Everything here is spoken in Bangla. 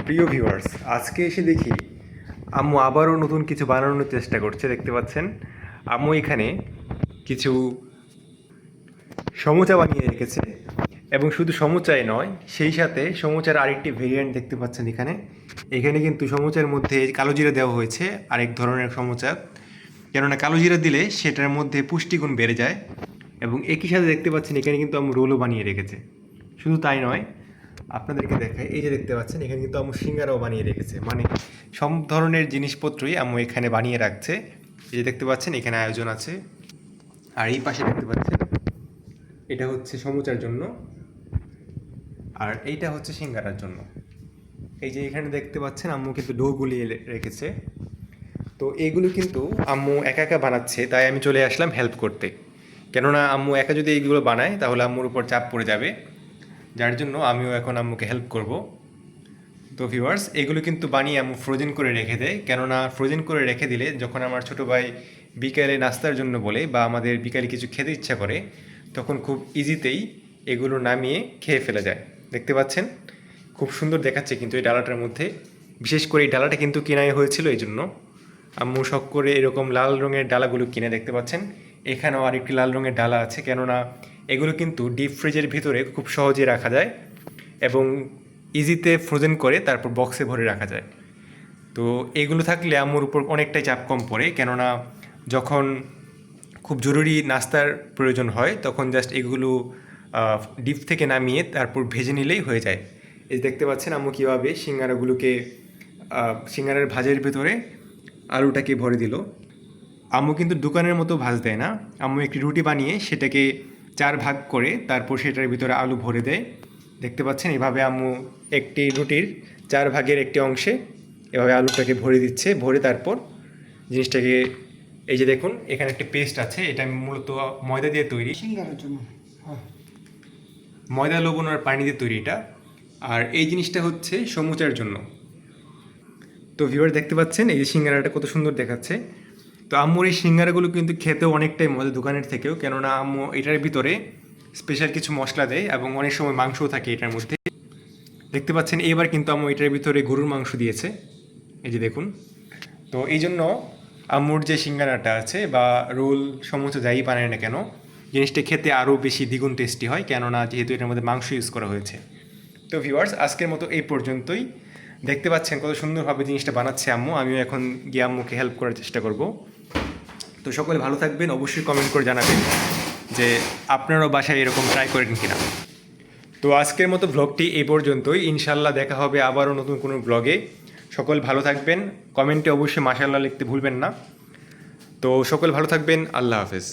প্রিয় ভিউয়ার্স, আজকে এসে দেখি আম্মু আবারও নতুন কিছু বানানোর চেষ্টা করছে। দেখতে পাচ্ছেন আম্মু এখানে কিছু সমুচা বানিয়ে রেখেছে, এবং শুধু সমুচাই নয়, সেই সাথে সমুচার আরেকটি ভেরিয়েন্ট দেখতে পাচ্ছেন এখানে। এখানে কিন্তু সমুচার মধ্যে কালো জিরা দেওয়া হয়েছে, আরেক ধরনের সমুচা। কেননা কালো জিরা দিলে সেটার মধ্যে পুষ্টিগুণ বেড়ে যায়। এবং একই সাথে দেখতে পাচ্ছেন এখানে কিন্তু আম্মু রোলও বানিয়ে রেখেছে। শুধু তাই নয়, আপনাদেরকে দেখাই, এই যে দেখতে পাচ্ছেন এখানে কিন্তু আম্মু সিঙ্গারাও বানিয়ে রেখেছে। মানে সব ধরনের জিনিসপত্রই আম্মু এখানে বানিয়ে রাখছে। এই যে দেখতে পাচ্ছেন এখানে আয়োজন আছে। আর এই পাশে দেখতে পাচ্ছেন এটা হচ্ছে সমুচার জন্য, আর এইটা হচ্ছে সিঙ্গারার জন্য। এই যে এখানে দেখতে পাচ্ছেন আম্মু কিন্তু ডো গুলিয়ে রেখেছে। তো এইগুলো কিন্তু আম্মু একা একা বানাচ্ছে, তাই আমি চলে আসলাম হেল্প করতে। কেননা আম্মু একা যদি এইগুলো বানায় তাহলে আম্মুর উপর চাপ পড়ে যাবে, যার জন্য আমিও এখন আম্মুকে হেল্প করব। তো ভিউয়ার্স, এগুলো কিন্তু বানিয়ে আম্মু ফ্রোজেন করে রেখে দেয়। কেননা ফ্রোজেন করে রেখে দিলে যখন আমার ছোটো ভাই বিকালে নাস্তার জন্য বলে বা আমাদের বিকালে কিছু খেতে ইচ্ছা করে, তখন খুব ইজিতেই এগুলো নামিয়ে খেয়ে ফেলা যায়। দেখতে পাচ্ছেন খুব সুন্দর দেখাচ্ছে কিন্তু এই ডালাটার মধ্যে। বিশেষ করে এই ডালাটা কিন্তু কেনাই হয়েছিল এই জন্য। আম্মু শখ করে এরকম লাল রঙের ডালাগুলো কিনে, দেখতে পাচ্ছেন এখানেও আরেকটি লাল রঙের ডালা আছে। কেননা এগুলো কিন্তু ডিপ ফ্রিজের ভিতরে খুব সহজে রাখা যায় এবং ইজিতে ফ্রোজেন করে তারপর বক্সে ভরে রাখা যায়। তো এগুলো থাকলে আম্মুর উপর অনেকটাই চাপ কম পড়ে। কেননা যখন খুব জরুরি নাস্তার প্রয়োজন হয় তখন জাস্ট এগুলো ডিপ থেকে নামিয়ে তারপর ভেজে নিলেই হয়ে যায়। এই দেখতে পাচ্ছেন আম্মু কীভাবে সিঙ্গারাগুলোকে সিঙ্গারার ভাজের ভেতরে আলুটাকে ভরে দিল। আম্মু কিন্তু দোকানের মতো ভাজ দেয় না, আম্মু একটি রুটি বানিয়ে সেটাকে 4 ভাগ করে তারপর সেটার ভিতরে আলু ভরে দেয়। দেখতে পাচ্ছেন এভাবে আম্মু একটি রুটির 4 ভাগের একটি অংশে এভাবে আলুটাকে ভরে দিচ্ছে, ভরে তারপর জিনিসটাকে, এই যে দেখুন এখানে একটি পেস্ট আছে, এটা মূলত ময়দা দিয়ে তৈরি, সিঙ্গারার জন্য। হ্যাঁ। ময়দা, লবণ আর পানি দিয়ে তৈরি এটা। আর এই জিনিসটা হচ্ছে সমুচার জন্য। তো ভিউয়ার দেখতে পাচ্ছেন এই যে সিঙ্গারাটা কত সুন্দর দেখাচ্ছে। তো আম্মুর এই সিঙ্গারাগুলো কিন্তু খেতেও অনেকটাই মজা দোকানের থেকেও, কেননা আম্মু এটার ভিতরে স্পেশাল কিছু মশলা দেয় এবং অনেক সময় মাংসও থাকে এটার মধ্যে। দেখতে পাচ্ছেন এবার কিন্তু আম্মু এটার ভিতরে গরুর মাংস দিয়েছে, এই যে দেখুন। তো এই জন্য আম্মুর যে সিঙ্গারাটা আছে বা রোল সমুচা যাই বানায় না কেন, জিনিসটা খেতে আরও বেশি দ্বিগুণ টেস্টি হয়, কেননা যেহেতু এটার মধ্যে মাংস ইউজ করা হয়েছে। তো ভিউয়ার্স, আজকের মতো এই পর্যন্তই। দেখতে পাচ্ছেন কত সুন্দরভাবে জিনিসটা বানাচ্ছে আম্মু, আমিও এখন গিয়ে আম্মুকে হেল্প করার চেষ্টা করব। তো সকলে ভালো থাকবেন, অবশ্যই কমেন্ট করে জানাবেন যে আপনারাও বাসায় এরকম ট্রাই করেন কিনা। তো আজকের মতো ব্লগটি এই পর্যন্তই, ইনশাল্লাহ দেখা হবে আবারও নতুন কোনো ব্লগে। সকল ভালো থাকবেন, কমেন্টে অবশ্যই মাশাআল্লাহ লিখতে ভুলবেন না। তো সকল ভালো থাকবেন, আল্লাহ হাফেজ।